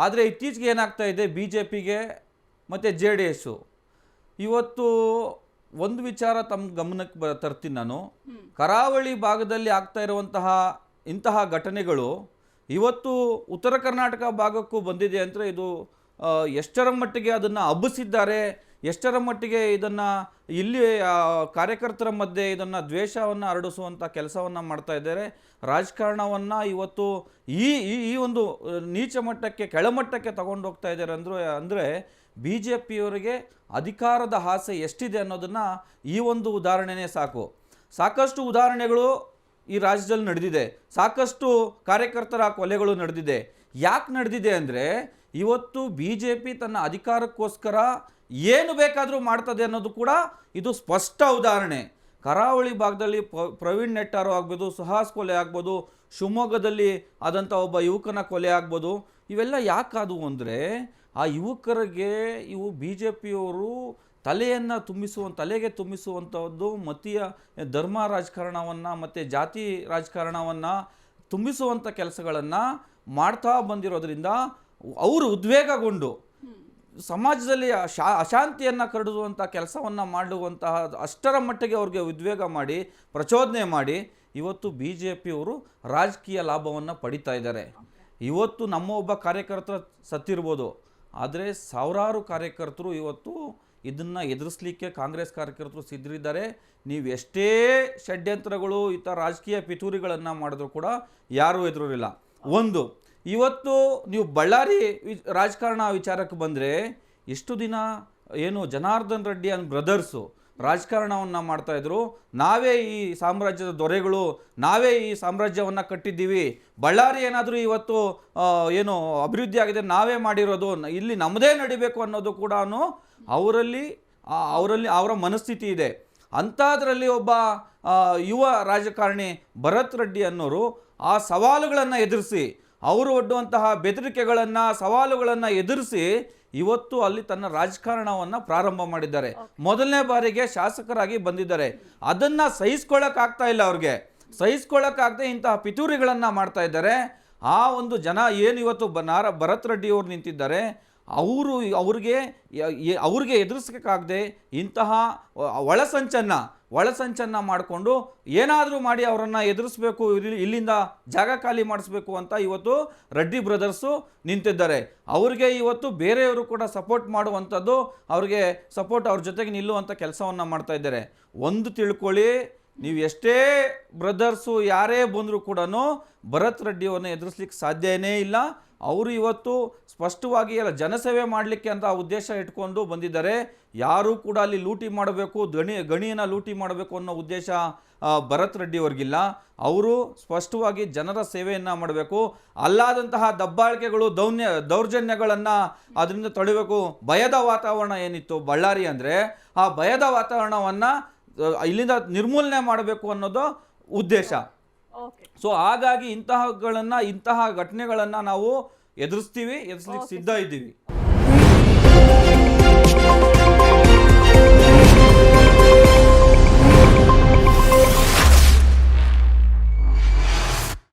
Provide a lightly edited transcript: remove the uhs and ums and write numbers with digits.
ಆದರೆ ಇತ್ತೀಚೆಗೆ ಏನಾಗ್ತಾ ಇದೆ BJPಗೆ ಮತ್ತು JDS ಇವತ್ತು ಒಂದು ವಿಚಾರ ತಮ್ಮ ಗಮನಕ್ಕೆ ತರ್ತೀನಿ ನಾನು. ಕರಾವಳಿ ಭಾಗದಲ್ಲಿ ಆಗ್ತಾ ಇರುವಂತಹ ಇಂತಹ ಘಟನೆಗಳು ಇವತ್ತು ಉತ್ತರ ಕರ್ನಾಟಕ ಭಾಗಕ್ಕೂ ಬಂದಿದೆ ಅಂದರೆ ಇದು ಎಷ್ಟರ ಮಟ್ಟಿಗೆ ಅದನ್ನು ಹಬ್ಬಿಸಿದ್ದಾರೆ, ಎಷ್ಟರ ಮಟ್ಟಿಗೆ ಇದನ್ನು ಇಲ್ಲಿ ಕಾರ್ಯಕರ್ತರ ಮಧ್ಯೆ ಇದನ್ನು ದ್ವೇಷವನ್ನು ಹರಡಿಸುವಂಥ ಕೆಲಸವನ್ನು ಮಾಡ್ತಾ ಇದ್ದಾರೆ. ರಾಜಕಾರಣವನ್ನು ಇವತ್ತು ಈ ಒಂದು ನೀಚ ಮಟ್ಟಕ್ಕೆ ಕೆಳಮಟ್ಟಕ್ಕೆ ತಗೊಂಡು ಹೋಗ್ತಾ ಇದ್ದಾರೆ ಅಂದರೆ BJPಯವರಿಗೆ ಅಧಿಕಾರದ ಆಸೆ ಎಷ್ಟಿದೆ ಅನ್ನೋದನ್ನು ಈ ಒಂದು ಉದಾಹರಣೆನೇ ಸಾಕು. ಸಾಕಷ್ಟು ಉದಾಹರಣೆಗಳು ಈ ರಾಜ್ಯದಲ್ಲಿ ನಡೆದಿದೆ, ಸಾಕಷ್ಟು ಕಾರ್ಯಕರ್ತರ ಕೊಲೆಗಳು ನಡೆದಿದೆ. ಯಾಕೆ ನಡೆದಿದೆ ಅಂದರೆ ಇವತ್ತು BJP ತನ್ನ ಅಧಿಕಾರಕ್ಕೋಸ್ಕರ ಏನು ಬೇಕಾದರೂ ಮಾಡ್ತದೆ ಅನ್ನೋದು ಕೂಡ ಇದು ಸ್ಪಷ್ಟ ಉದಾಹರಣೆ. ಕರಾವಳಿ ಭಾಗದಲ್ಲಿ ಪ್ರವೀಣ್ ನೆಟ್ಟಾರು ಆಗ್ಬೋದು, ಸುಹಾಸ್ ಕೊಲೆ ಆಗ್ಬೋದು, ಶಿವಮೊಗ್ಗದಲ್ಲಿ ಆದಂಥ ಒಬ್ಬ ಯುವಕನ ಕೊಲೆ ಆಗ್ಬೋದು. ಇವೆಲ್ಲ ಯಾಕಾದವು ಅಂದರೆ ಆ ಯುವಕರಿಗೆ ಇವು BJPಯವರು ತಲೆಗೆ ತುಂಬಿಸುವಂಥದ್ದು ಮತೀಯ ಧರ್ಮ ರಾಜಕಾರಣವನ್ನು ಮತ್ತು ಜಾತಿ ರಾಜಕಾರಣವನ್ನು ತುಂಬಿಸುವಂಥ ಕೆಲಸಗಳನ್ನು ಮಾಡ್ತಾ ಬಂದಿರೋದ್ರಿಂದ ಅವರು ಉದ್ವೇಗಗೊಂಡು ಸಮಾಜದಲ್ಲಿ ಅಶಾಂತಿಯನ್ನು ಕರಡುವಂಥ ಕೆಲಸವನ್ನು ಮಾಡುವಂತಹ ಅಷ್ಟರ ಮಟ್ಟಿಗೆ ಅವ್ರಿಗೆ ಉದ್ವೇಗ ಮಾಡಿ ಪ್ರಚೋದನೆ ಮಾಡಿ ಇವತ್ತು BJPಯವರು ರಾಜಕೀಯ ಲಾಭವನ್ನು ಪಡಿತಾ ಇದ್ದಾರೆ. ಇವತ್ತು ನಮ್ಮ ಒಬ್ಬ ಕಾರ್ಯಕರ್ತರ ಸತ್ತಿರ್ಬೋದು, ಆದರೆ ಸಾವಿರಾರು ಕಾರ್ಯಕರ್ತರು ಇವತ್ತು ಇದನ್ನು ಎದುರಿಸಲಿಕ್ಕೆ ಕಾಂಗ್ರೆಸ್ ಕಾರ್ಯಕರ್ತರು ಸಿದ್ಧರಿದ್ದಾರೆ. ನೀವು ಎಷ್ಟೇ ಷಡ್ಯಂತ್ರಗಳು ರಾಜಕೀಯ ಪಿತೂರಿಗಳನ್ನು ಮಾಡಿದ್ರು ಕೂಡ ಯಾರೂ ಎದುರಿಲ್ಲ. ಒಂದು ಇವತ್ತು ನೀವು ಬಳ್ಳಾರಿ ರಾಜಕಾರಣ ವಿಚಾರಕ್ಕೆ ಬಂದರೆ ಎಷ್ಟು ದಿನ ಏನು ಜನಾರ್ದನ್ ರೆಡ್ಡಿ ಅಂಡ್ ಬ್ರದರ್ಸು ರಾಜಕಾರಣವನ್ನು ಮಾಡ್ತಾಯಿದ್ರು. ನಾವೇ ಈ ಸಾಮ್ರಾಜ್ಯದ ದೊರೆಗಳು, ನಾವೇ ಈ ಸಾಮ್ರಾಜ್ಯವನ್ನು ಕಟ್ಟಿದ್ದೀವಿ, ಬಳ್ಳಾರಿ ಏನಾದರೂ ಇವತ್ತು ಏನು ಅಭಿವೃದ್ಧಿ ಆಗಿದೆ ನಾವೇ ಮಾಡಿರೋದು, ಇಲ್ಲಿ ನಮ್ಮದೇ ನಡಿಬೇಕು ಅನ್ನೋದು ಕೂಡ ಅವರಲ್ಲಿ ಅವರ ಮನಸ್ಥಿತಿ ಇದೆ. ಅಂಥದ್ರಲ್ಲಿ ಒಬ್ಬ ಯುವ ರಾಜಕಾರಣಿ ಭರತ್ ರೆಡ್ಡಿ ಅನ್ನೋರು ಆ ಸವಾಲುಗಳನ್ನು ಎದುರಿಸಿ, ಅವರು ಒಡ್ಡುವಂತಹ ಬೆದರಿಕೆಗಳನ್ನು ಸವಾಲುಗಳನ್ನು ಎದುರಿಸಿ ಇವತ್ತು ಅಲ್ಲಿ ತನ್ನ ರಾಜಕಾರಣವನ್ನು ಪ್ರಾರಂಭ ಮಾಡಿದ್ದಾರೆ. ಮೊದಲನೇ ಬಾರಿಗೆ ಶಾಸಕರಾಗಿ ಬಂದಿದ್ದಾರೆ. ಅದನ್ನು ಸಹಿಸ್ಕೊಳ್ಳೋಕ್ಕಾಗ್ತಾ ಇಲ್ಲ, ಅವ್ರಿಗೆ ಸಹಿಸ್ಕೊಳ್ಳೋಕ್ಕಾಗದೆ ಇಂತಹ ಪಿತೂರಿಗಳನ್ನು ಮಾಡ್ತಾ ಇದ್ದಾರೆ. ಆ ಒಂದು ಜನ ಏನು ಇವತ್ತು ಭರತ್ ರೆಡ್ಡಿ ಅವರು ನಿಂತಿದ್ದಾರೆ, ಅವ್ರಿಗೆ ಎದುರಿಸೋಕ್ಕಾಗದೆ ಇಂತಹ ಒಳಸಂಚನ್ನು ಮಾಡಿಕೊಂಡು ಏನಾದರೂ ಮಾಡಿ ಅವರನ್ನು ಎದುರಿಸಬೇಕು, ಇಲ್ಲಿಂದ ಜಾಗ ಖಾಲಿ ಮಾಡಿಸ್ಬೇಕು ಅಂತ ಇವತ್ತು ರೆಡ್ಡಿ ಬ್ರದರ್ಸು ನಿಂತಿದ್ದಾರೆ. ಅವ್ರಿಗೆ ಇವತ್ತು ಬೇರೆಯವರು ಕೂಡ ಸಪೋರ್ಟ್ ಮಾಡುವಂಥದ್ದು, ಅವ್ರಿಗೆ ಅವ್ರ ಜೊತೆಗೆ ನಿಲ್ಲುವಂಥ ಕೆಲಸವನ್ನು ಮಾಡ್ತಾ ಇದ್ದಾರೆ. ಒಂದು ತಿಳ್ಕೊಳ್ಳಿ, ನೀವು ಎಷ್ಟೇ ಬ್ರದರ್ಸು ಯಾರೇ ಬಂದರೂ ಕೂಡ ಭರತ್ ರೆಡ್ಡಿಯವ್ರನ್ನ ಎದುರಿಸ್ಲಿಕ್ಕೆ ಸಾಧ್ಯನೇ ಇಲ್ಲ. ಅವರು ಇವತ್ತು ಸ್ಪಷ್ಟವಾಗಿ ಜನಸೇವೆ ಮಾಡಲಿಕ್ಕೆ ಅಂತ ಉದ್ದೇಶ ಇಟ್ಕೊಂಡು ಬಂದಿದ್ದಾರೆ. ಯಾರೂ ಕೂಡ ಅಲ್ಲಿ ಲೂಟಿ ಮಾಡಬೇಕು, ಗಣಿಯನ್ನು ಲೂಟಿ ಮಾಡಬೇಕು ಅನ್ನೋ ಉದ್ದೇಶ ಭರತ್ ರೆಡ್ಡಿ ಅವ್ರಿಗಿಲ್ಲ. ಅವರು ಸ್ಪಷ್ಟವಾಗಿ ಜನರ ಸೇವೆಯನ್ನು ಮಾಡಬೇಕು. ಅಲ್ಲಾದಂತಹ ದಬ್ಬಾಳಿಕೆಗಳು ದೌರ್ಜನ್ಯಗಳನ್ನು ಅದರಿಂದ ತಡೆಯಬೇಕು. ಭಯದ ವಾತಾವರಣ ಏನಿತ್ತು ಬಳ್ಳಾರಿ ಅಂದರೆ, ಆ ಭಯದ ವಾತಾವರಣವನ್ನು ಇಲ್ಲಿಂದ ನಿರ್ಮೂಲನೆ ಮಾಡಬೇಕು ಅನ್ನೋದು ಉದ್ದೇಶ. ಸೊ ಹಾಗಾಗಿ ಇಂತಹ ಘಟನೆಗಳನ್ನು ನಾವು ಎದುರಿಸ್ಲಿಕ್ಕೆ ಸಿದ್ಧ ಇದ್ದೀವಿ.